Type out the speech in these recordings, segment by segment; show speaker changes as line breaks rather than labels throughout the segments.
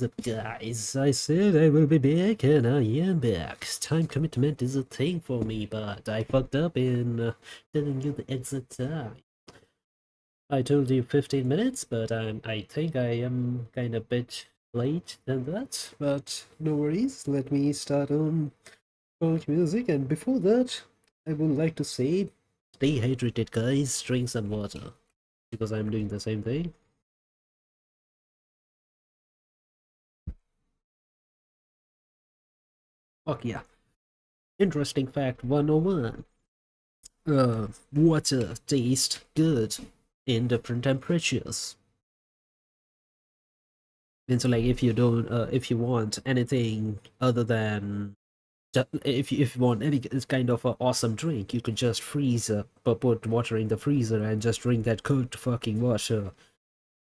up, guys? I said I will be back, and I am back. Time commitment is a thing for me, but I fucked up in telling you the exact time. I told you 15 minutes, but I think I am kind of bit late than that. But no worries, let me start on folk music, and before that, I would like to say, stay hydrated, guys. Drink some water, because I'm doing the same thing. Fuck yeah. Interesting fact 101. Water tastes good in different temperatures. And so, like, if you don't, if you want anything other than, if you want any kind of an awesome drink, you could just freeze, put water in the freezer and just drink that cold fucking water.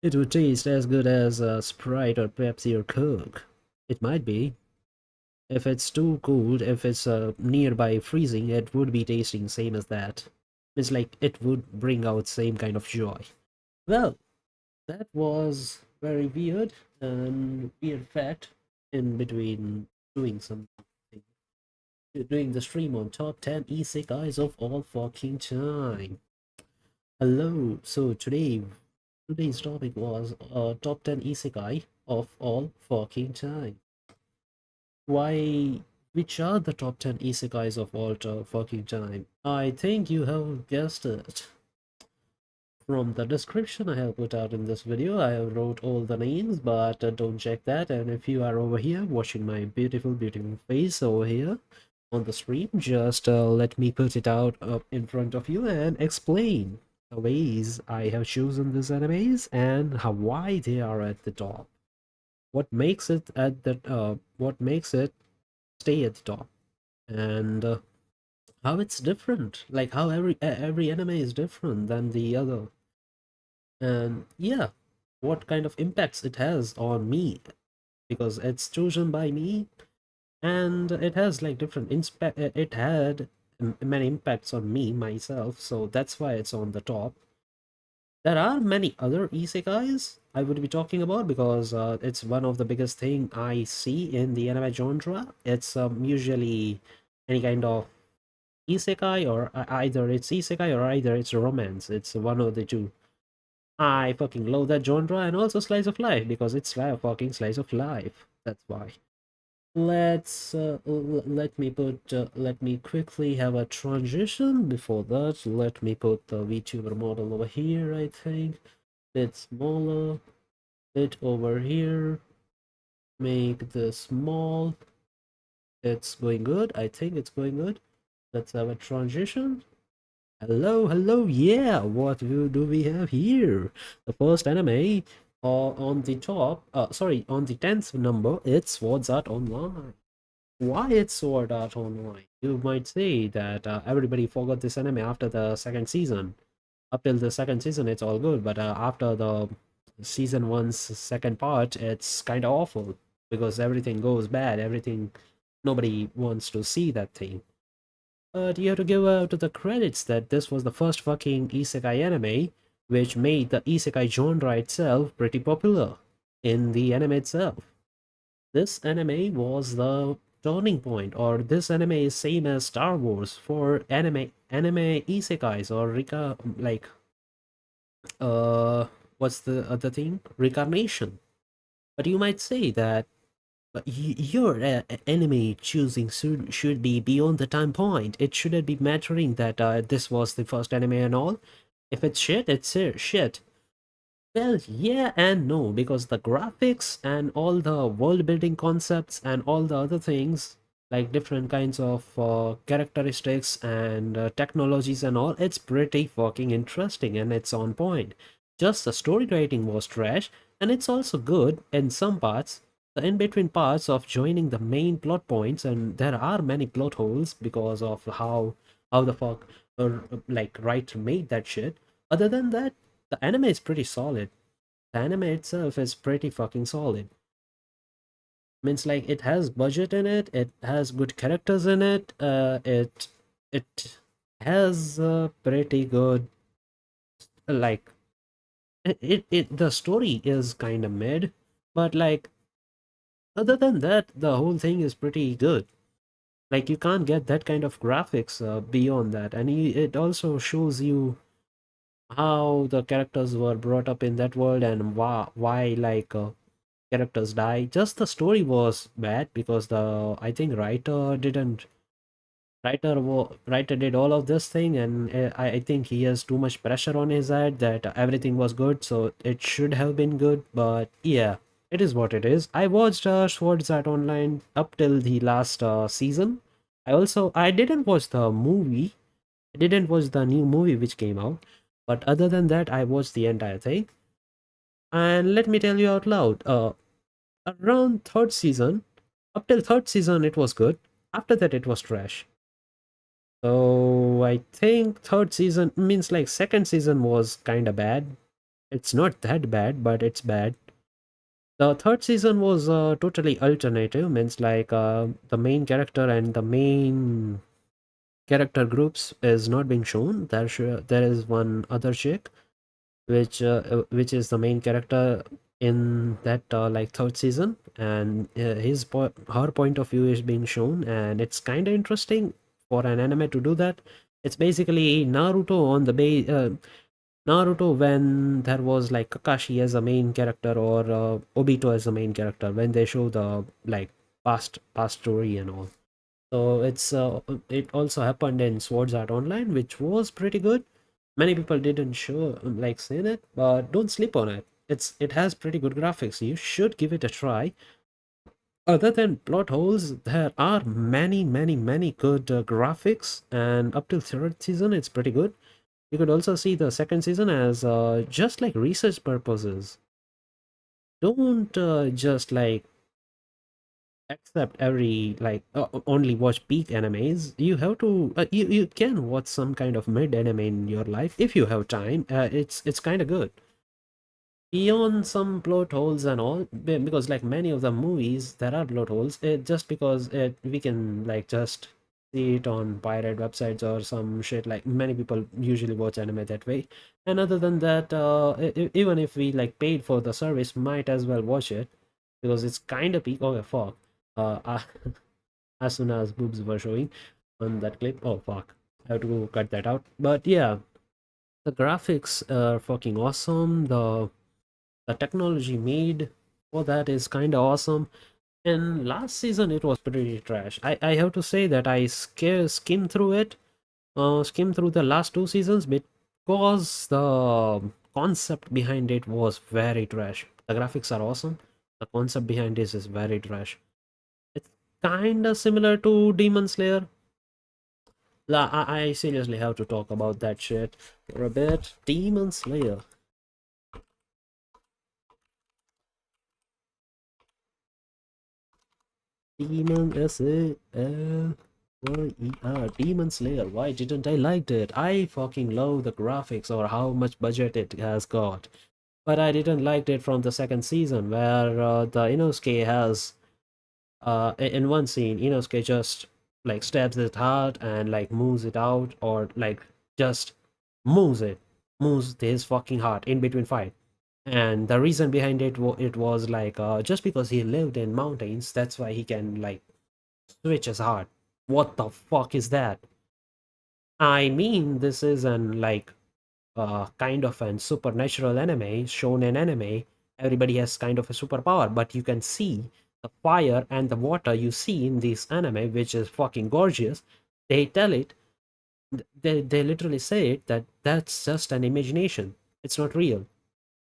It would taste as good as Sprite or Pepsi or Coke. It might be. If it's too cold, if it's nearby freezing, it would be tasting same as that. It's like it would bring out same kind of joy. Well, that was very weird and weird fact in between doing something. Doing the stream on top 10 isekais of all fucking time. Hello, so today's topic was top 10 isekai of all fucking time. Why, which are the top 10 isekais of all fucking time? I think you have guessed it. From the description I have put out in this video, I have wrote all the names, but don't check that. And if you are over here watching my beautiful face over here on the stream, just let me put it out up in front of you and explain the ways I have chosen these animes and why they are at the top. What makes it at the what makes it stay at the top, and how it's different, like how every anime is different than the other. And yeah, what kind of impacts it has on me, because it's chosen by me, and it has like different it had many impacts on me myself, so that's why it's on the top. There are many other isekais I would be talking about, because it's one of the biggest thing I see in the anime genre. It's usually any kind of isekai, or either it's isekai or either it's romance. It's one of the two. I fucking love that genre, and also slice of life, because it's a fucking slice of life. That's why. Let me quickly have a transition. Before that, let me put the VTuber model over here, I think. Bit smaller, bit over here. Make this small. It's going good. I think it's going good. Let's have a transition. Hello, yeah, what do we have here? The first anime on the top, sorry, on the 10th number, it's Sword Art Online. Why it's Sword Art Online? You might say that everybody forgot this anime after the second season. Up till the second season, it's all good, but after the season one's second part, it's kind of awful, because everything goes bad, nobody wants to see that thing. But you have to give out the credits that this was the first fucking isekai anime, which made the isekai genre itself pretty popular in the anime itself. This anime was the turning point, or this anime is same as Star Wars for anime isekais, or like what's the other thing? Reincarnation. But you might say that your anime choosing should be beyond the time point. It shouldn't be mattering that this was the first anime and all. If it's shit, it's shit. Well, yeah and no, because the graphics and all the world building concepts and all the other things, like different kinds of characteristics and technologies and all, it's pretty fucking interesting and it's on point. Just the story writing was trash, and it's also good in some parts. The in between parts of joining the main plot points, and there are many plot holes because of how the fuck like writer made that shit. Other than that, the anime is pretty solid. The anime itself is pretty fucking solid. Means like it has budget in it, it has good characters in it, it has a pretty good, like, the story is kind of mid, but like Other than that, the whole thing is pretty good. Like you can't get that kind of graphics beyond that, and it also shows you how the characters were brought up in that world and why like characters die. Just the story was bad because the I think writer didn't writer did all of this thing, and I think he has too much pressure on his head that everything was good, so it should have been good. But yeah, it is what it is. I watched Swords Art Online up till the last season. I didn't watch the movie. I didn't watch the new movie which came out, but other than that, I watched the entire thing. And let me tell you out loud, around third season, up till third season, it was good. After that, it was trash. So I think third season means like second season was kind of bad. It's not that bad, but it's bad. The third season was totally alternative, means like the main character and the main character groups is not being shown. There is one other chick which is the main character in that like third season, and her point of view is being shown, and it's kind of interesting for an anime to do that. It's basically Naruto on the Naruto when there was like Kakashi as a main character, or Obito as a main character, when they show the like past story and all. So it also happened in Swords Art Online, which was pretty good. Many people didn't show like seen it, but don't sleep on it. It has pretty good graphics. You should give it a try. Other than plot holes, there are many good graphics, and up till third season, it's pretty good. You could also see the second season as just like research purposes. Don't just like accept every like only watch peak animes. You have to you can watch some kind of mid anime in your life if you have time. It's kind of good beyond some plot holes and all, because like many of the movies there are plot holes, just because we can like just see it on pirate websites or some shit. Like many people usually watch anime that way, and other than that even if we like paid for the service, might as well watch it because it's kind of peak. Okay, fuck. As soon as boobs were showing on that clip, oh fuck, I have to go cut that out. But yeah, the graphics are fucking awesome. The technology made for that is kind of awesome. And last season it was pretty trash. I have to say that I skimmed through it, skimmed through the last two seasons because the concept behind it was very trash. The graphics are awesome. The concept behind this is very trash. It's kind of similar to Demon Slayer. I seriously have to talk about that shit for a bit. Demon Slayer. Demon S-A-L-Y-E-R. Demon Slayer. Why didn't I like it? I fucking love the graphics or how much budget it has got. But I didn't like it from the second season where the Inosuke has in one scene, Inosuke just like stabs his heart and like moves it out, or like just moves it, moves his fucking heart in between fight. And the reason behind it, it was like just because he lived in mountains, that's why he can like switch his heart. What the fuck is that? I mean, this is an like kind of an supernatural anime shown in anime. Everybody has kind of a superpower, but you can see the fire and the water you see in this anime, which is fucking gorgeous. They tell it, they literally say it that that's just an imagination. It's not real.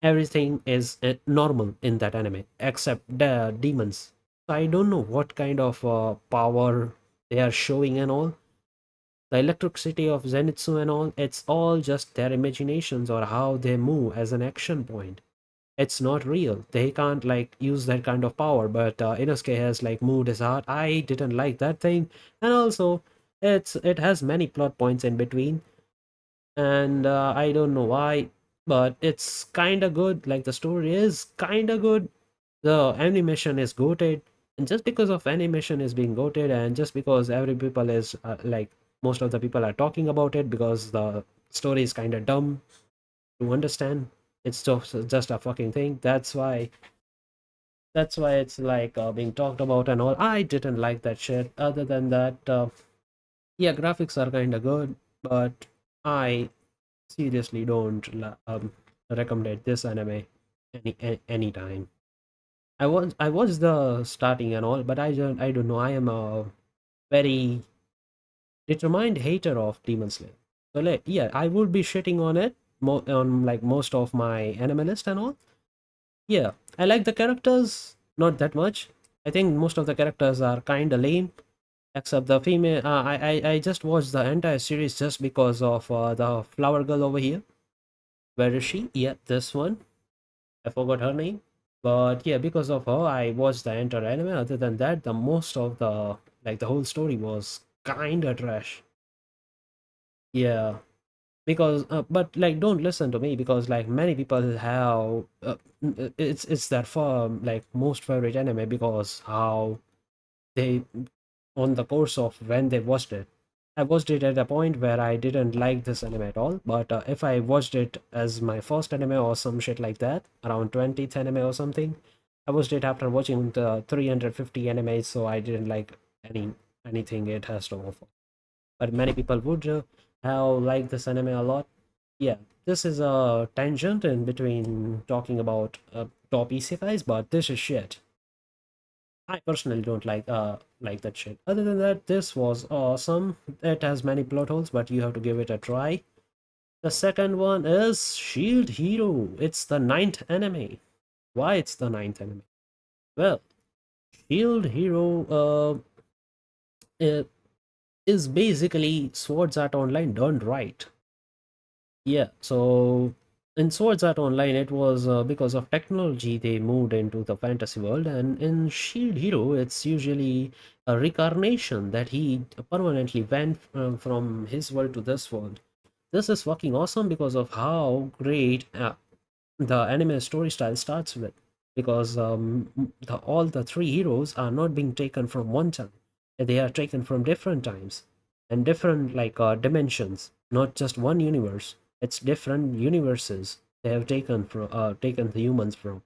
Everything is normal in that anime except the demons. So I don't know what kind of power they are showing and all. The electricity of Zenitsu and all, it's all just their imaginations or how they move as an action point. It's not real. They can't like use that kind of power, but Inosuke has like moved his heart. I didn't like that thing. And also it has many plot points in between, and I don't know why, but it's kind of good. Like the story is kind of good. The animation is goated, and just because of animation is being goated, and just because every people is like most of the people are talking about it because the story is kind of dumb to understand. It's just a fucking thing. That's why That's why it's like being talked about and all. I didn't like that shit. Other than that, yeah, graphics are kind of good, but I seriously don't recommend this anime any time. I watched the starting and all, but I don't know. I am a very determined hater of Demon Slayer. So like, yeah, I would be shitting on it on like most of my anime list and all. Yeah, I like the characters, not that much. I think most of the characters are kind of lame, except the female. I just watched the entire series just because of the flower girl over here. Where is she? Yeah, this one. I forgot her name. But yeah, because of her, I watched the entire anime. Other than that, the most of the like the whole story was kinda trash. Yeah, because but like don't listen to me because like many people have it's that for like most favorite anime because how they on the course of when they watched it. I watched it at a point where I didn't like this anime at all, but if I watched it as my first anime or some shit like that, around 20th anime or something, I watched it after watching the 350 animes, so I didn't like anything it has to offer. But many people would have liked this anime a lot. Yeah, this is a tangent in between talking about top isekais, but this is shit. I personally don't like that shit. Other than that, this was awesome. It has many plot holes, but you have to give it a try. The second one is Shield Hero. It's the ninth anime. Why it's the ninth anime? Well, Shield Hero it is basically Swords Art Online done right. Yeah, so in Swords Art Online, it was because of technology they moved into the fantasy world, and in Shield Hero, it's usually a reincarnation that he permanently went from his world to this world. This is fucking awesome because of how great the anime story style starts with. Because all the three heroes are not being taken from one time, they are taken from different times and different like dimensions, not just one universe. It's different universes they have taken the humans from.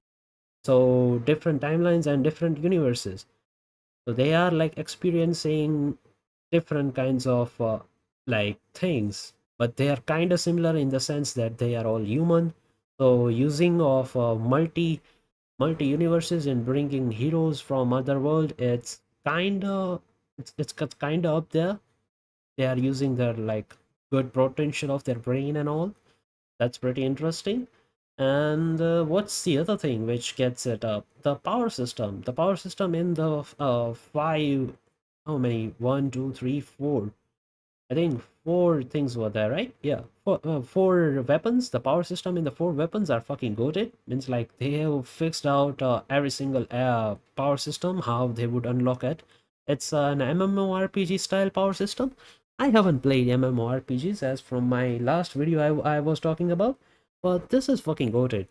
So different timelines and different universes. So they are like experiencing different kinds of like things, but they are kind of similar in the sense that they are all human. So using of multi universes and bringing heroes from other world, it's kind of it's kind of up there. They are using their like good potential of their brain and all. That's pretty interesting. And what's the other thing which gets it up? The power system. The power system in the five, how many? One, two, three, four. I think four things were there, right? Yeah, four weapons. The power system in the four weapons are fucking goated. Means like they have fixed out every single power system, how they would unlock it. It's an MMORPG style power system. I haven't played MMORPGs as from my last video I was talking about, but this is fucking goated.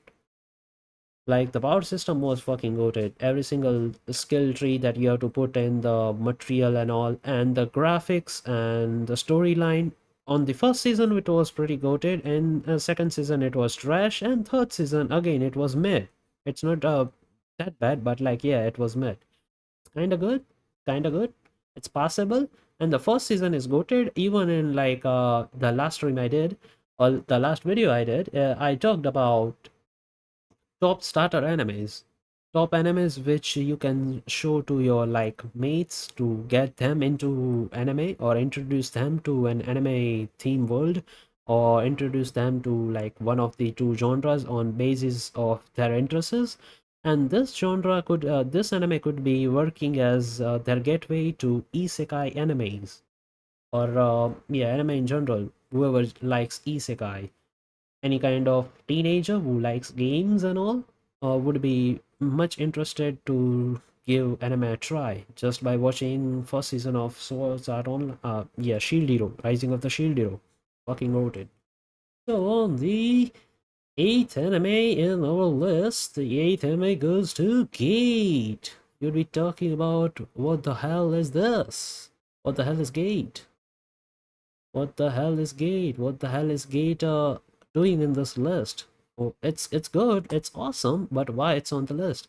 Like the power system was fucking goated. Every single skill tree that you have to put in the material and all, and the graphics and the storyline. On the first season, it was pretty goated, and second season it was trash, and third season again it was mid. It's not that bad, but like yeah, it was mid. Kind of good, kind of good. It's passable, and the first season is goated. Even in like the last stream I did, or the last video I did, I talked about top starter animes, top animes which you can show to your like mates to get them into anime or introduce them to an anime theme world or introduce them to like one of the two genres on basis of their interests. And this genre could this anime could be working as their gateway to isekai animes or yeah, anime in general. Whoever likes isekai, any kind of teenager who likes games and all would be much interested to give anime a try just by watching first season of Swords Art on yeah, Shield Hero, Rising of the Shield Hero. Fucking wrote it. So on the eighth anime in our list, the eighth anime goes to Gate. You'll be talking about what the hell is this? What the hell is Gate? What the hell is Gate? What the hell is Gate doing in this list? Oh, it's good, it's awesome, but why it's on the list?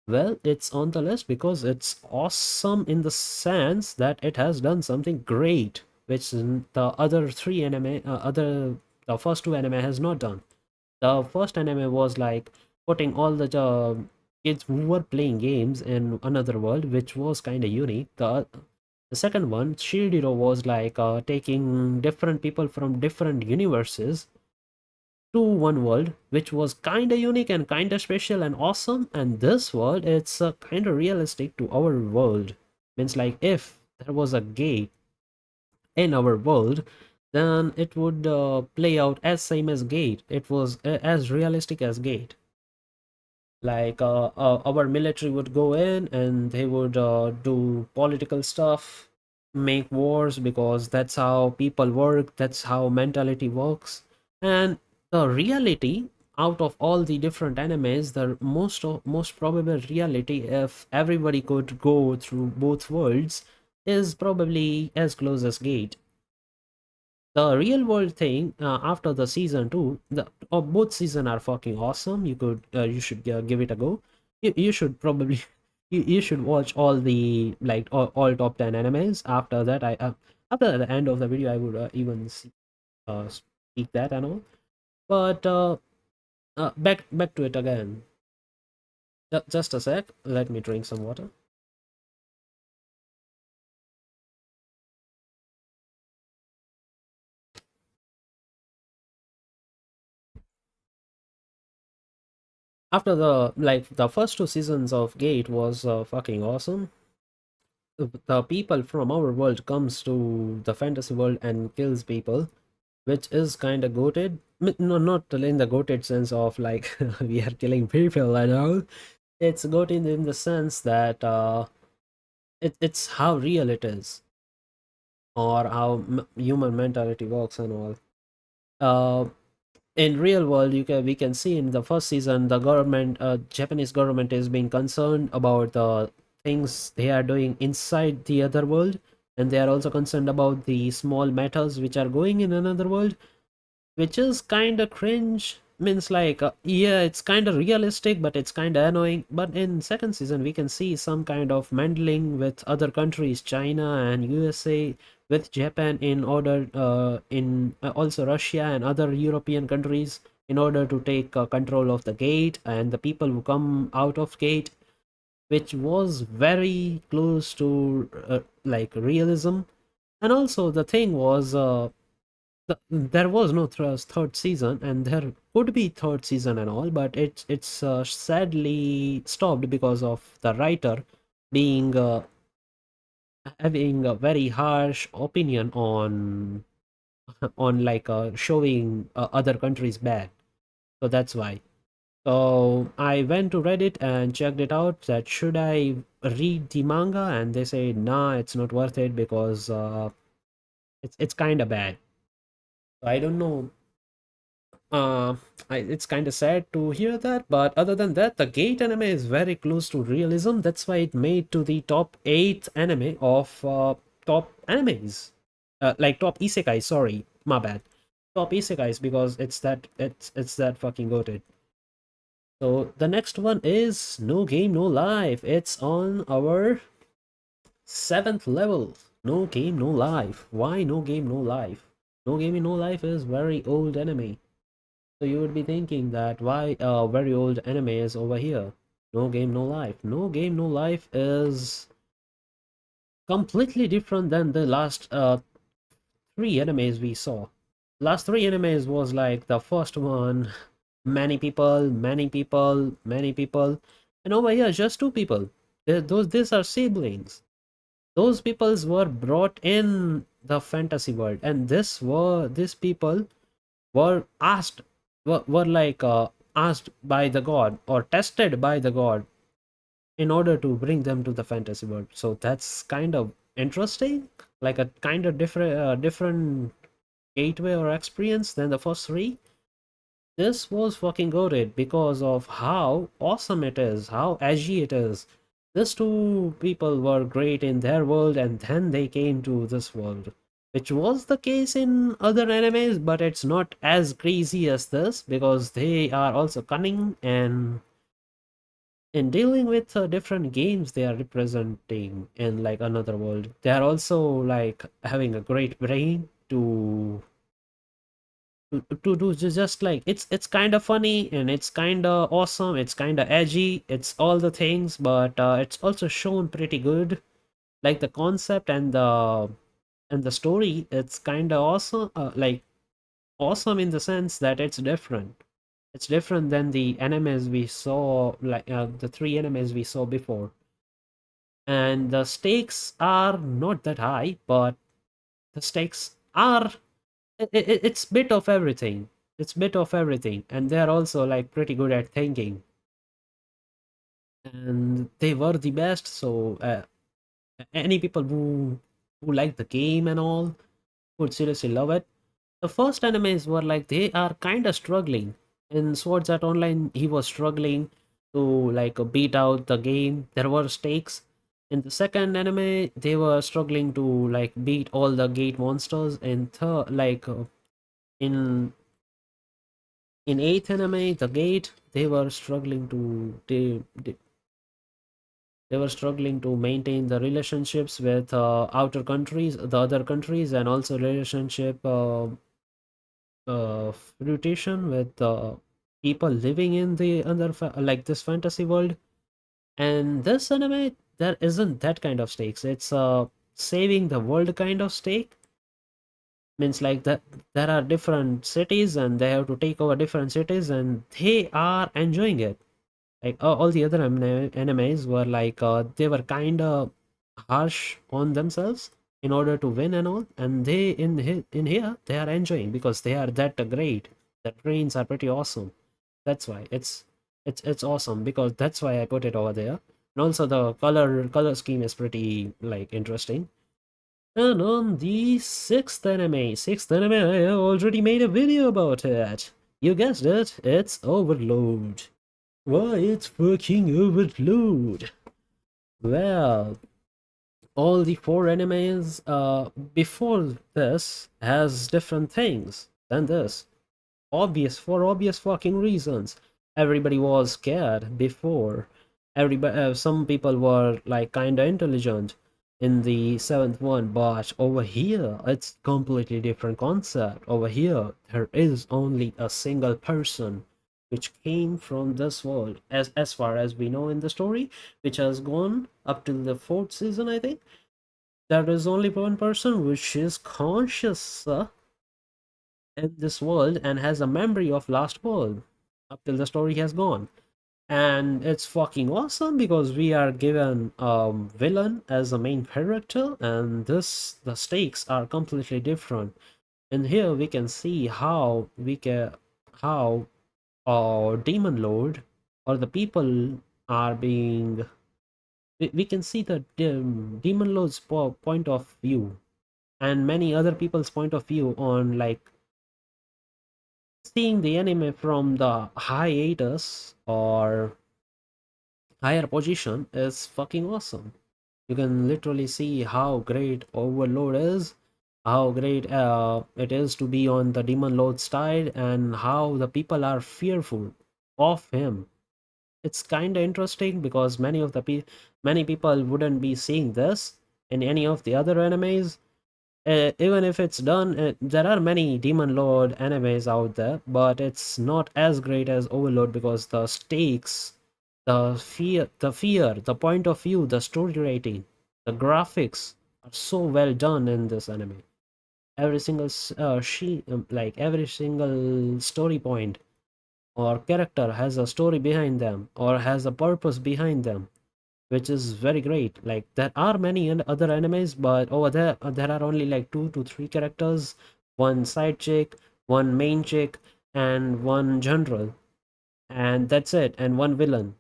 Well, it's on the list because it's awesome in the sense that it has done something great, which the other three anime, the first two anime has not done. The first anime was like putting all the kids who were playing games in another world, which was kind of unique. The second one, Shield Hero, was like taking different people from different universes to one world, which was kind of unique and kind of special and awesome. And this world, it's kind of realistic to our world. Means like if there was a gate in our world, then it would play out as same as Gate. It was as realistic as Gate. Like our military would go in and they would do political stuff, make wars, because that's how people work, that's how mentality works. And the reality out of all the different animes, the most probable reality, if everybody could go through both worlds, is probably as close as Gate. The real world thing, after the season two, the both season are fucking awesome. You should give it a go. You should probably you should watch all the like all top 10 animes. After that, I after the end of the video, I would even speak that and all. But back to it again. Just a sec. Let me drink some water. After the first two seasons of Gate was fucking awesome. The people from our world comes to the fantasy world and kills people, which is kind of goated. No, not in the goated sense of like we are killing people and all. It's goated in the sense that it's how real it is, or how human mentality works and all. Uh, in real world, we can see in the first season the government, Japanese government, is being concerned about the things they are doing inside the other world, and they are also concerned about the small matters which are going in another world, which is kind of cringe. Means like yeah, it's kind of realistic, but it's kind of annoying. But in second season we can see some kind of meddling with other countries, China and USA, with Japan, in order in also Russia and other European countries, in order to take control of the gate and the people who come out of gate, which was very close to like realism. And also the thing was there was no third season, and there could be third season and all, but it's sadly stopped because of the writer being having a very harsh opinion on like showing other countries bad. So that's why. So I went to Reddit and checked it out, that should I read the manga, and they say nah, it's not worth it because it's kind of bad. So I don't know. Uh, it's kind of sad to hear that, but other than that, the Gate anime is very close to realism. That's why it made to the top 8 anime of top animes. Like top isekai, sorry, my bad. Top isekais, because it's that fucking goated. So the next one is No Game No Life. It's on our 7th level. No Game No Life. Why No Game No Life? No Game No Life is very old anime. So you would be thinking that why a very old anime is over here. No Game No Life. No Game No Life is completely different than the last three animes we saw. Last three animes was like the first one, many people, many people, many people, and over here just two people. These are siblings. Those peoples were brought in the fantasy world, and these people were asked, were like asked by the god or tested by the god in order to bring them to the fantasy world. So that's kind of interesting, like a kind of different gateway or experience than the first three. This was fucking goated because of how awesome it is, how edgy it is. These two people were great in their world, and then they came to this world, which was the case in other animes, but it's not as crazy as this because they are also cunning and in dealing with different games they are representing in like another world. They are also like having a great brain to do just like it's kind of funny and it's kind of awesome, it's kind of edgy, it's all the things, but it's also shown pretty good. Like the concept and the story, it's kind of awesome, like awesome in the sense that it's different. It's different than the animes we saw, like the three animes we saw before. And the stakes are not that high, but the stakes are it's bit of everything. It's bit of everything, and they're also like pretty good at thinking. And they were the best. So any people who like the game and all would seriously love it. The first animes were like they are kind of struggling. In Swords Art Online, he was struggling to like beat out the game. There were stakes. In the second anime, they were struggling to like beat all the gate monsters. In third, like in eighth anime, the gate, they were struggling to they were struggling to maintain the relationships with outer countries, the other countries, and also relationship flirtation with people living in the other like this fantasy world. And this anime, there isn't that kind of stakes. It's saving the world kind of stake. Means like that there are different cities and they have to take over different cities and they are enjoying it. Like all the other animes were like they were kind of harsh on themselves in order to win and all, and they in here they are enjoying because they are that great. The trains are pretty awesome. That's why it's awesome, because that's why I put it over there. And also the color scheme is pretty like interesting. And on the sixth anime, I already made a video about it. You guessed it, it's Overload. Why, it's fucking Overload. Well, all the four animes before this has different things than this. Obvious, for obvious fucking reasons. Everybody was scared before. Everybody, some people were like kinda intelligent in the seventh one, but over here it's completely different concept. Over here there is only a single person which came from this world, as far as we know in the story, which has gone up till the fourth season, I think. There is only one person which is conscious in this world and has a memory of last world up till the story has gone. And it's fucking awesome because we are given villain as a main character, and this the stakes are completely different. And here we can see how demon lord or the people are being, we can see the demon lord's point of view and many other people's point of view on like seeing the anime from the hiatus or higher position is fucking awesome. You can literally see how great Overlord is, how great it is to be on the Demon Lord's side, and how the people are fearful of him. It's kind of interesting because many people wouldn't be seeing this in any of the other animes. Even if it's done, there are many Demon Lord animes out there, but it's not as great as Overlord because the stakes, the point of view, the story writing, the graphics are so well done in this anime. Every single like every single story point or character has a story behind them or has a purpose behind them, which is very great. Like there are many other animes, but over there there are only like 2 to 3 characters, one side chick, one main chick, and one general, and that's it, and one villain.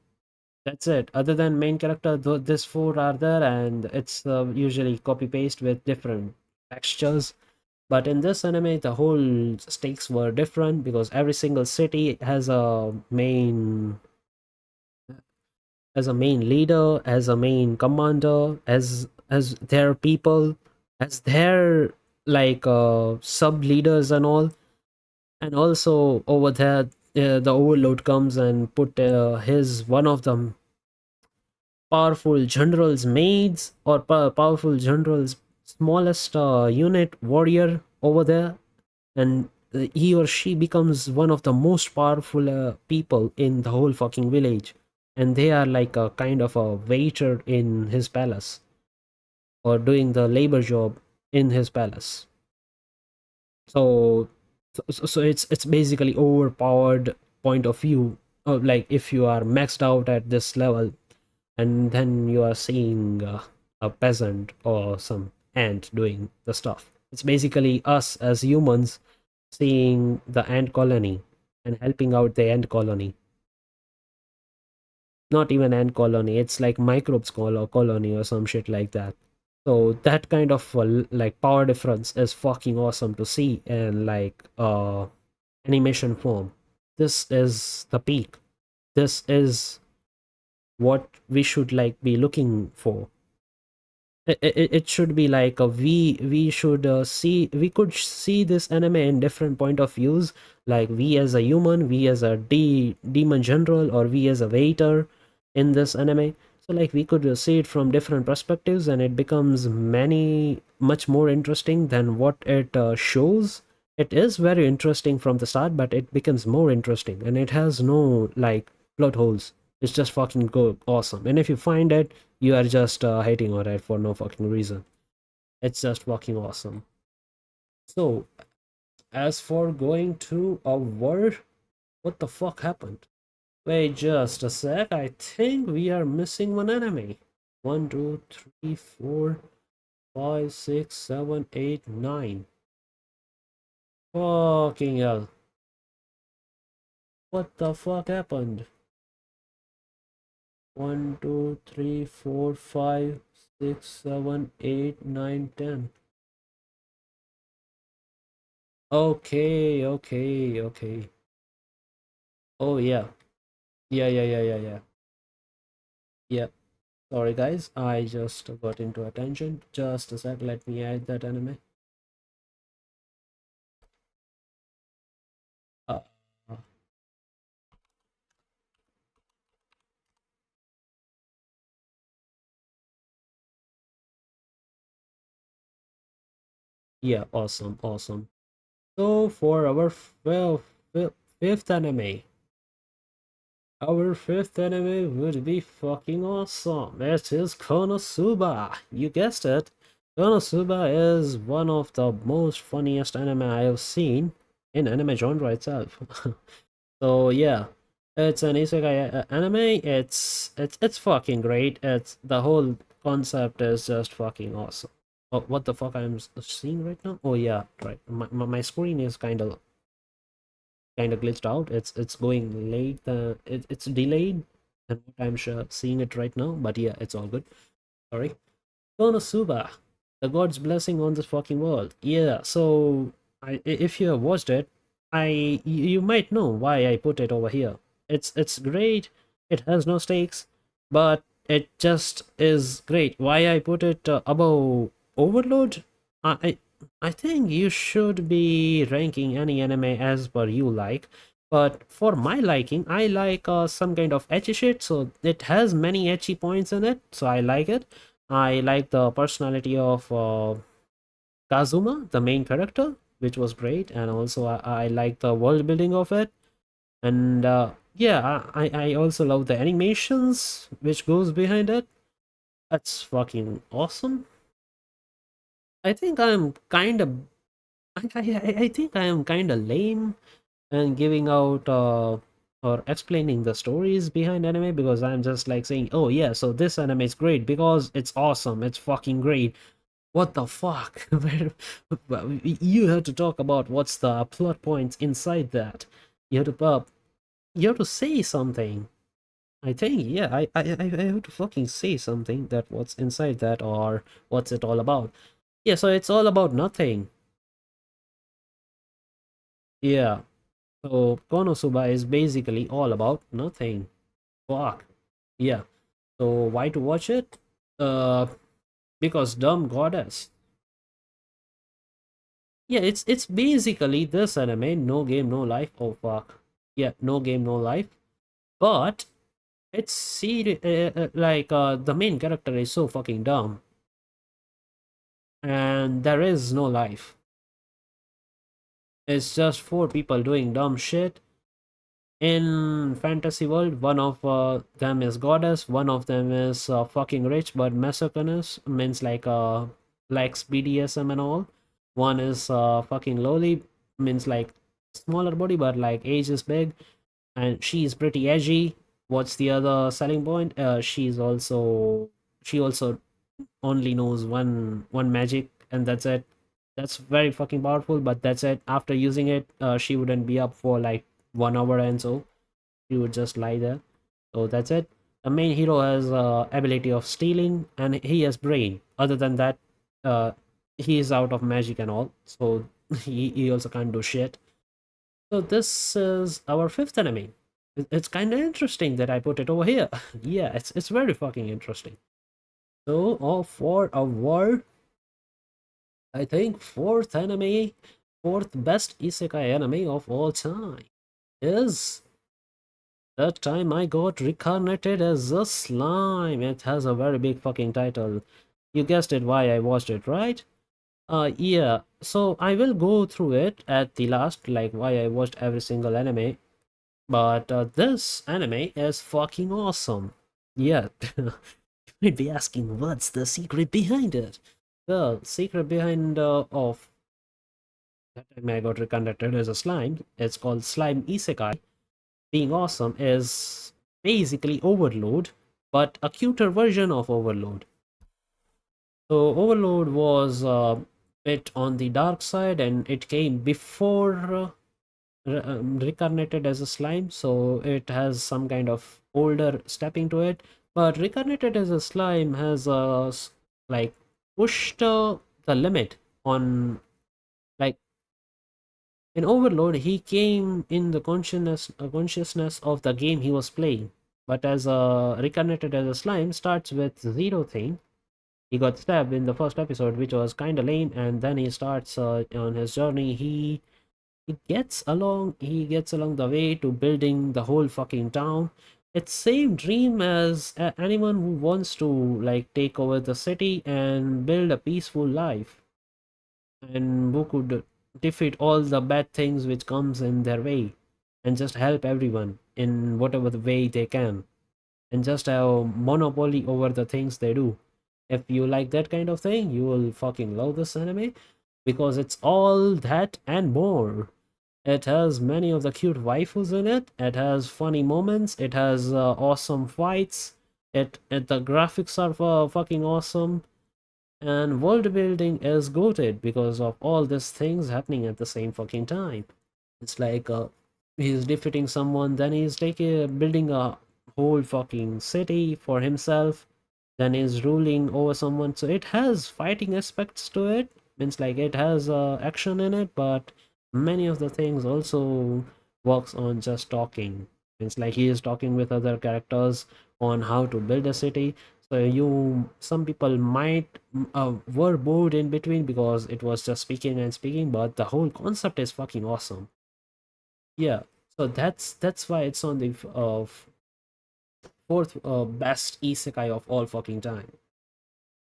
That's it. Other than main character, this four are there, and it's usually copy paste with different textures. But in this anime, the whole stakes were different because every single city has a main leader, as a main commander, as their people, as their like sub leaders and all. And also over there, the overlord comes and put his one of them. powerful general's maids or powerful general's smallest unit warrior over there, and he or she becomes one of the most powerful people in the whole fucking village, and they are like a kind of a waiter in his palace or doing the labor job in his palace. So so it's basically overpowered point of view of like if you are maxed out at this level and then you are seeing a peasant or some ant doing the stuff. It's basically us as humans seeing the ant colony and helping out the ant colony. Not even ant colony, it's like microbes colony or some shit like that. So that kind of like power difference is fucking awesome to see in like animation form. This is the peak. This is what we should like be looking for. It should be like a we should see we could see this anime in different point of views, like we as a human, we as a demon general, or we as a waiter in this anime. So like we could see it from different perspectives and it becomes many much more interesting than what it shows. It is very interesting from the start, but it becomes more interesting and it has no like plot holes. It's just fucking good, awesome. And if you find it, you are just hating on it for no fucking reason. It's just fucking awesome. So, as for going to a word, what the fuck happened? Wait just a sec. I think we are missing one enemy. 1, 2, 3, 4, 5, 6, 7, 8, 9. Fucking hell. What the fuck happened? 1, 2, 3, 4, 5, 6, 7, 8, 9, 10. Okay, okay, okay. Oh yeah. Yeah. Yeah. Sorry guys, I just got into attention. Just a sec, let me add that anime. Uh, uh, yeah, awesome, awesome. So for our fifth anime, our fifth anime would be fucking awesome. It is Konosuba. You guessed it. Konosuba is one of the most funniest anime I have seen in anime genre itself. So yeah, it's an isekai anime. It's fucking great. It's the whole concept is just fucking awesome. Oh, what the fuck I'm seeing right now? Oh yeah, right. My screen is kind of glitched out. It's going late. It's delayed, and I'm sure seeing it right now. But yeah, it's all good. Sorry. Konosuba, the god's blessing on this fucking world. Yeah. So if you have watched it, you might know why I put it over here. It's great. It has no stakes, but it just is great. Why I put it above Overload? I I think you should be ranking any anime as per you like. But for my liking, I like some kind of etchy shit. So it has many etchy points in it. So I like it. I like the personality of Kazuma, the main character, which was great, and also I like the world building of it, and yeah, I also love the animations which goes behind it. That's fucking awesome. I think I'm kind of I think I am kind of lame and giving out or explaining the stories behind anime because I'm just like saying, oh yeah, so this anime is great because it's awesome, it's fucking great. What the fuck? Well, you have to talk about what's the plot points inside that. You have to you have to say something. I think yeah, I have to fucking say something that what's inside that or what's it all about. Yeah, so it's all about nothing. Yeah. So Konosuba is basically all about nothing. Fuck. Yeah. So why to watch it? Uh because dumb goddess. Yeah, it's basically this anime, no game, no life. Oh fuck. Yeah, no game, no life. But It's like the main character is so fucking dumb, and there is no life. It's just four people doing dumb shit in fantasy world. One of them is goddess, one of them is fucking rich but misogynist, means like likes BDSM and all. One is fucking lowly, means like smaller body but like age is big, and she's pretty edgy. What's the other selling point? She also only knows one magic, and that's it. That's very fucking powerful, but that's it. After using it, she wouldn't be up for like 1 hour, and so she would just lie there. So that's it. The main hero has ability of stealing, and he has brain. Other than that, uh, he is out of magic and all, so he also can't do shit. So this is our fifth enemy. It's kind of interesting that I put it over here. Yeah, it's very fucking interesting. So, for our, I think, fourth anime, fourth best isekai anime of all time is That Time I Got Reincarnated as a Slime. It has a very big fucking title. You guessed it, why I watched it, right? Yeah, so I will go through it at the last, like why I watched every single anime. But this anime is fucking awesome. Yeah, you'd be asking what's the secret behind it? The secret behind of That Time I Got Reconducted as a Slime, it's called Slime Isekai. Being awesome is basically Overload, but a cuter version of Overload. So Overload was a bit on the dark side, and it came before Reincarnated as a Slime, so it has some kind of older stepping to it. But Reincarnated as a Slime has like pushed the limit on, like, in Overload. He came in the consciousness of the game he was playing, but as a Reincarnated as a Slime starts with zero thing. He got stabbed in the first episode, which was kind of lame, and then he starts on his journey. He gets along the way to building the whole fucking town. It's same dream as anyone who wants to like take over the city and build a peaceful life, and who could defeat all the bad things which comes in their way, and just help everyone in whatever the way they can, and just have monopoly over the things they do. If you like that kind of thing, you will fucking love this anime, because it's all that and more. It has many of the cute waifus in it. It has funny moments. It has awesome fights. The graphics are fucking awesome, and world building is goated because of all these things happening at the same fucking time. It's like he's defeating someone, then he's taking building a whole fucking city for himself, then he's ruling over someone. So it has fighting aspects to it. Means like it has action in it, but many of the things also works on just talking. It's like he is talking with other characters on how to build a city. So some people might were bored in between because it was just speaking and speaking, but the whole concept is fucking awesome. Yeah, so that's why it's on the fourth best isekai of all fucking time.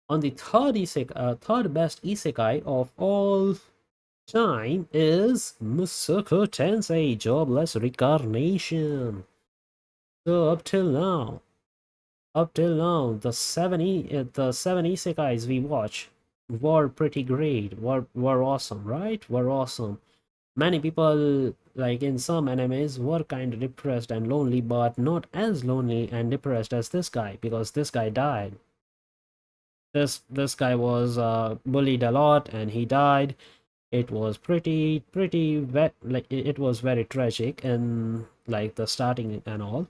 On the third best isekai of all time is Musoko Tensei Jobless Reincarnation. So up till now, the seven isekais we watch were pretty great. Were awesome, right? Were awesome. Many people, like in some animes, were kind of depressed and lonely, but not as lonely and depressed as this guy, because this guy died. This guy was bullied a lot, and he died. It was like it was very tragic, and like the starting and all.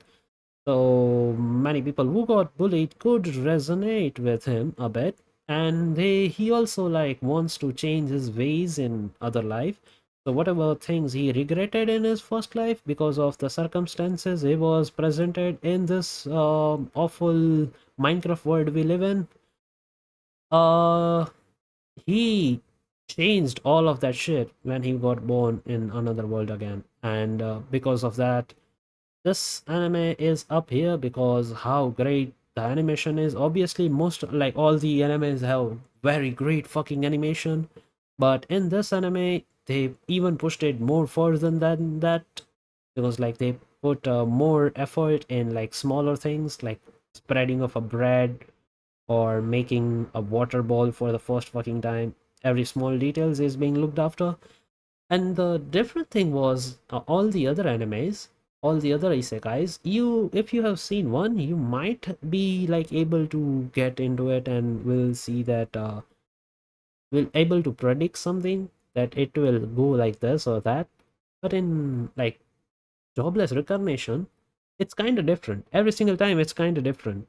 So many people who got bullied could resonate with him a bit, and he also like wants to change his ways in other life. So whatever things he regretted in his first life because of the circumstances he was presented in this awful Minecraft world we live in, uh he changed all of that shit when he got born in another world again, and because of that, this anime is up here because how great the animation is. Obviously, most like all the animes have very great fucking animation, but in this anime, they even pushed it more further than that because like they put more effort in like smaller things like spreading of a bread or making a water ball for the first fucking time. Every small details is being looked after. And the different thing was all the other animes, all the other isekais, you if you have seen one, you might be like able to get into it and will see that will able to predict something that it will go like this or that. But in like jobless reincarnation, it's kind of different. Every single time, it's kind of different.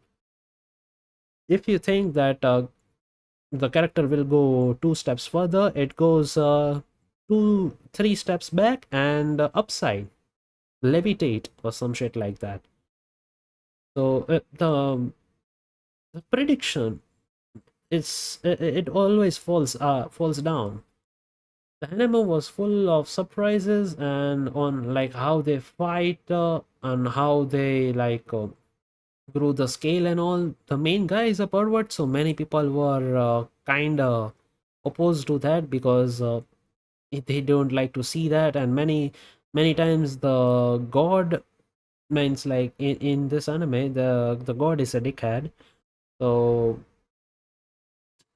If you think that the character will go 2 steps further, it goes 2 3 steps back and upside levitate or some shit like that. So the prediction it always falls down. The anime was full of surprises and on like how they fight and how they like grow the scale and all. The main guy is a pervert, so many people were kind of opposed to that because they don't like to see that, and many times the god means like in this anime the god is a dickhead. So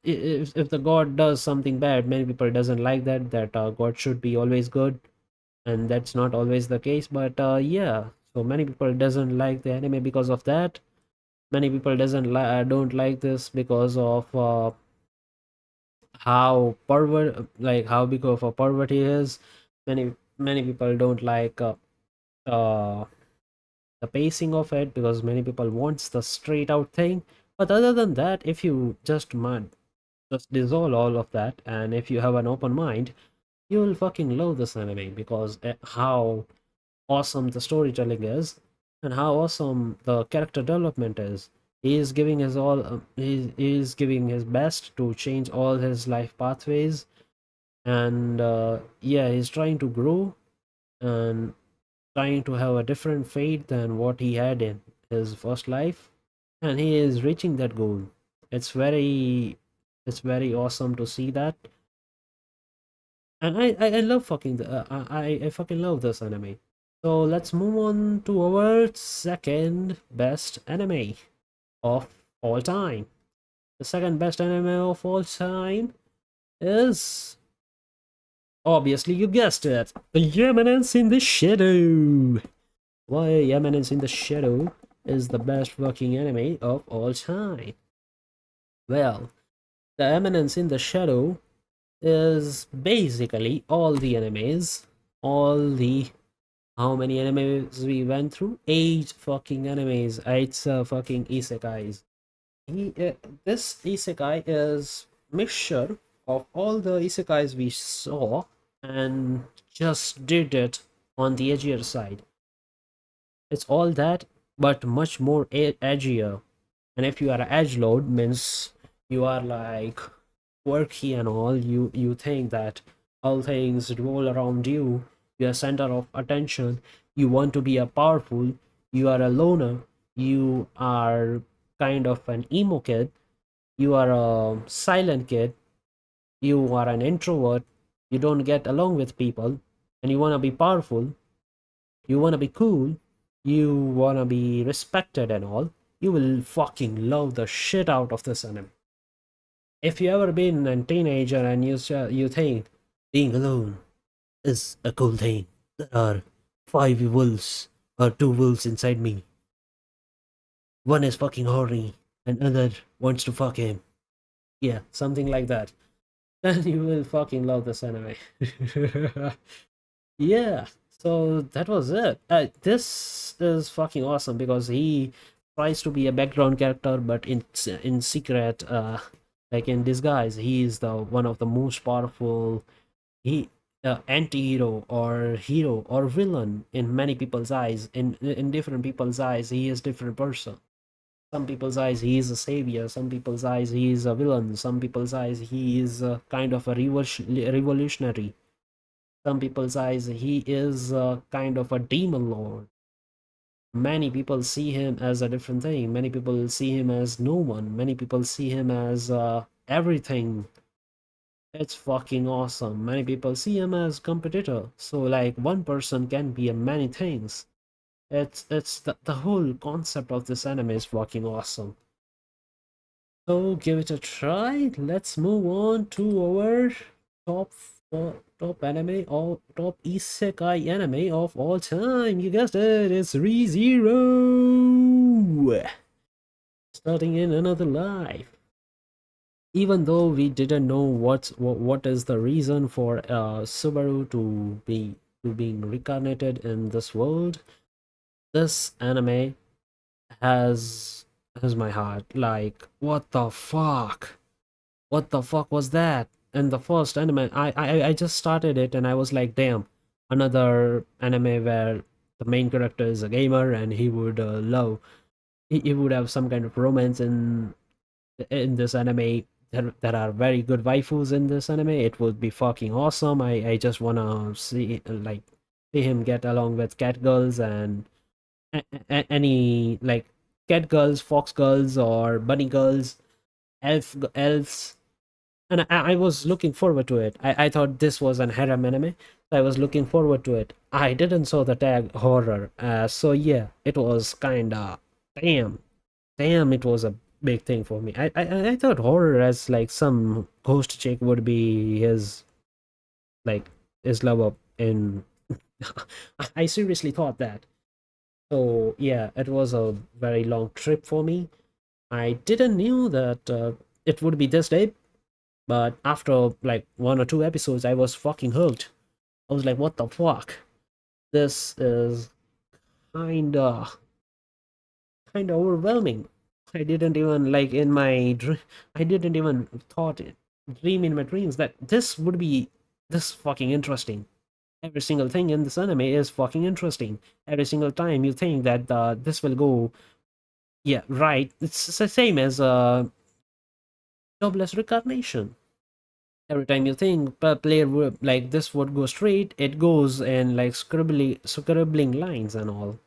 if the god does something bad, many people doesn't like that god should be always good, and that's not always the case. But yeah, so many people doesn't like the anime because of that. Many people don't like this because of how pervert like how big of a pervert he is. Many people don't like uh the pacing of it because many people wants the straight out thing. But other than that, if you just dissolve all of that, and if you have an open mind, you will fucking love this anime because how awesome the storytelling is and how awesome the character development is. He is giving his all he is giving his best to change all his life pathways, and yeah, he's trying to grow and trying to have a different fate than what he had in his first life, and he is reaching that goal. it's very it's very awesome to see that. And I love fucking I fucking love this anime. So let's move on to our second best anime of all time. The second best anime of all time is, obviously you guessed it, the Eminence in the Shadow. Why Eminence in the Shadow is the best fucking anime of all time? Well, the Eminence in the Shadow is basically all the animes, all the how many animes we went through? 8 fucking animes. 8 fucking isekais. This isekai is mixture of all the isekais we saw and just did it on the edgier side. It's all that, but much more edgier. And if you are an edge lord, means you are like quirky and all. You think that all things revolve around you. You're center of attention. You want to be a powerful. You are a loner. You are kind of an emo kid. You are a silent kid. You are an introvert. You don't get along with people, and you want to be powerful. You want to be cool. You want to be respected and all. You will fucking love the shit out of this anime. If you ever been a teenager and you think being alone is a cool thing, there are 5 wolves or 2 wolves inside me. One is fucking horny, and other wants to fuck him. Yeah, something like that. Then you will fucking love this anime. Yeah, so that was it. This is fucking awesome because he tries to be a background character, but in secret, like in disguise, he is the one of the most powerful he anti-hero or hero or villain in many people's eyes. In different people's eyes, he is different person. Some people's eyes, he is a savior. Some people's eyes, he is a villain. Some people's eyes, he is kind of a revolutionary. Some people's eyes, he is kind of a demon lord. Many people see him as a different thing. Many people see him as no one. Many people see him as everything. It's fucking awesome. Many people see him as competitor. So like one person can be a many things. It's the whole concept of this anime is fucking awesome. So give it a try. Let's move on to our top top anime or top isekai anime of all time. You guessed it, it's ReZero. Starting in another life. Even though we didn't know what is the reason for Subaru to being reincarnated in this world, this anime has my heart. Like, what the fuck? What the fuck was that? And the first anime, I just started it and I was like, damn, another anime where the main character is a gamer and he would he would have some kind of romance in this anime. There are very good waifus in this anime. It would be fucking awesome. I just wanna see him get along with cat girls and any like cat girls, fox girls, or bunny girls, elves. And I was looking forward to it. I thought this was an harem anime, so I was looking forward to it. I didn't saw the tag horror, so yeah, it was kinda damn, damn. It was a big thing for me. I thought horror as like some ghost chick would be like his love up in. I seriously thought that. So yeah, it was a very long trip for me. I didn't knew that it would be this deep, but after like one or two episodes, I was fucking hooked. I was like, what the fuck? This is kinda kinda overwhelming. I didn't even like in my I didn't even thought it dream in my dreams that this would be this fucking interesting. Every single thing in this anime is fucking interesting. Every single time you think that this will go, yeah, right. It's the same as jobless reincarnation. Every time you think a player would like this would go straight, it goes in like scribbling lines and all.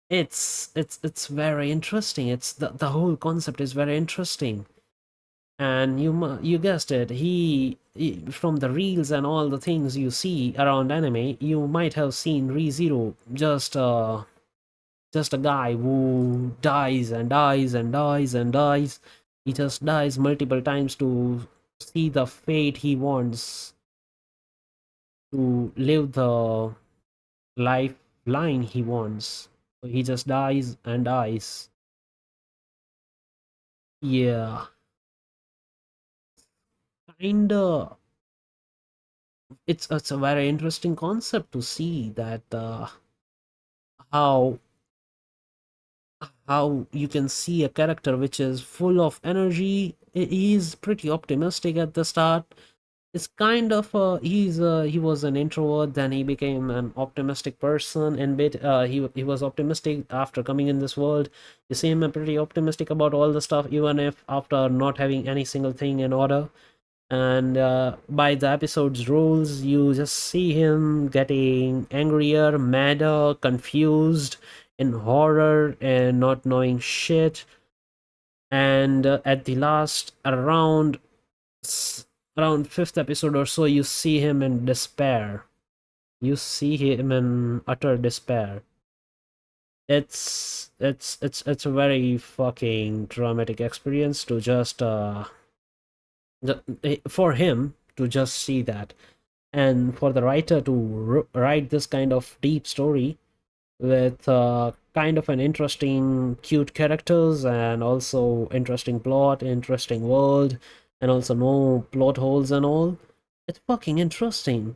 It's very interesting. It's the whole concept is very interesting. And you guessed it, from the reels and all the things you see around anime, you might have seen ReZero, just a guy who dies and dies and dies and dies. He just dies multiple times to see the fate he wants, to live the lifeline he wants. So he just dies and dies. Yeah, kinda. It's a very interesting concept to see that how you can see a character which is full of energy. He's pretty optimistic at the start. It's kind of he was an introvert, then he became an optimistic person, and he was optimistic after coming in this world. You see him pretty optimistic about all the stuff, even if after not having any single thing in order. And by the episode's rules, you just see him getting angrier, madder, confused, in horror, and not knowing shit. And at the last, around fifth episode or so, you see him in despair. You see him in utter despair. It's a very fucking traumatic experience to just for him to just see that, and for the writer to write this kind of deep story with kind of an interesting cute characters and also interesting plot, interesting world, and also no plot holes and all. It's fucking interesting.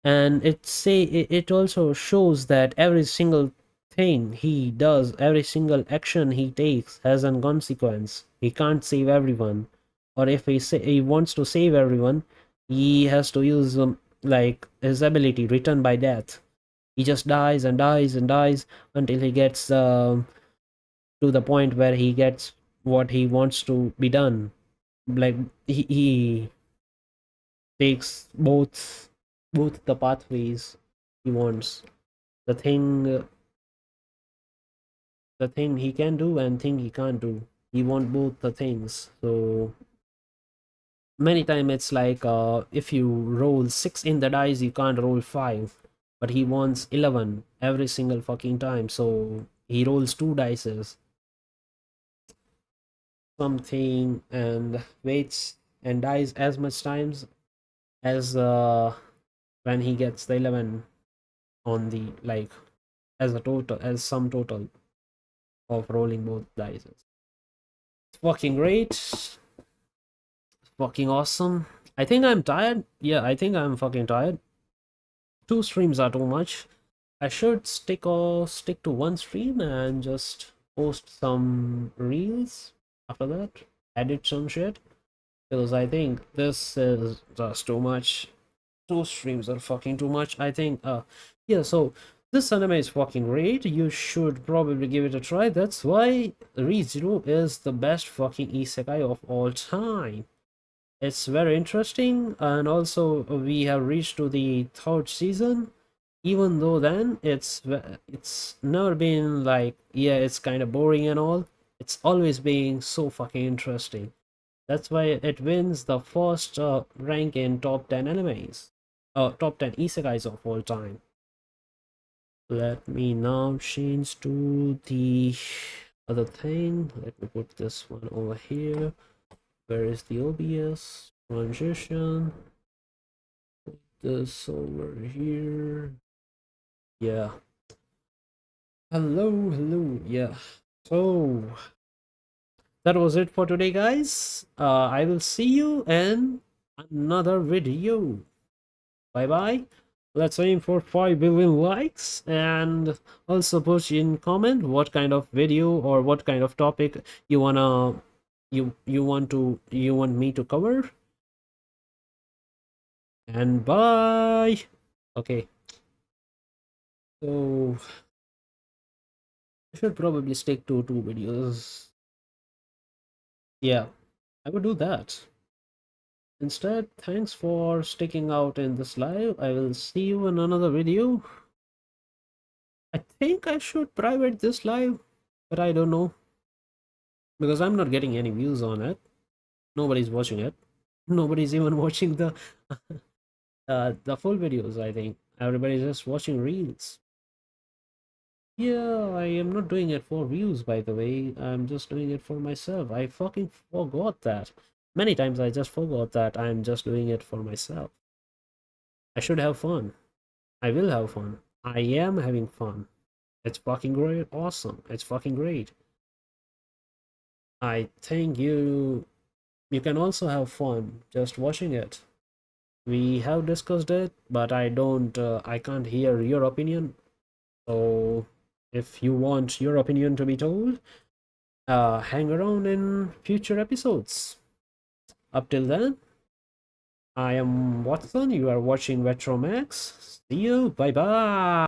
And it also shows that every single thing he does, every single action he takes has a consequence. He can't save everyone, or if he wants to save everyone, he has to use like his ability written by death. He just dies and dies and dies until he gets to the point where he gets what he wants to be done. Like he takes both the pathways he wants. The thing the thing he can do and thing he can't do. He want both the things. So many time it's like if you roll 6 in the dice, you can't roll 5. But he wants 11 every single fucking time. So he rolls 2 dices something and waits and dies as much times as when he gets the 11 on the like as a total as some total of rolling both dice. It's fucking great, fucking awesome. I think I'm tired. Yeah, I think I'm fucking tired. 2 streams are too much. I should stick to one stream and just post some reels after that, edit some shit, because I think this is just too much. 2 streams are fucking too much. I think yeah, so this anime is fucking great. You should probably give it a try. That's why ReZero is the best fucking isekai of all time. It's very interesting, and also we have reached to the 3rd season. Even though then it's never been like, yeah, it's kind of boring and all. It's always being so fucking interesting. That's why it wins the first rank in top 10 animes, top 10 isekais of all time. Let me now change to the other thing. Let me put this one over here. Where is the OBS transition? Put this over here. Yeah. Hello. Yeah. So that was it for today, guys. I will see you in another video. Bye bye. Let's aim for 5 billion likes, and also put in comment what kind of video or what kind of topic you wanna you want me to cover. And bye. Okay. So I should probably stick to 2 videos. Yeah, I would do that. Instead, thanks for sticking out in this live. I will see you in another video. I think I should private this live, but I don't know. Because I'm not getting any views on it. Nobody's watching it. Nobody's even watching the full videos, I think. Everybody's just watching reels. Yeah, I am not doing it for views, by the way. I'm just doing it for myself. I fucking forgot that. Many times I just forgot that I'm just doing it for myself. I should have fun. I will have fun. I am having fun. It's fucking great. Awesome. It's fucking great. I think you can also have fun just watching it. We have discussed it, but I can't hear your opinion. So if you want your opinion to be told, hang around in future episodes. Up till then, I am Watson. You are watching VatroMax. See you. Bye bye.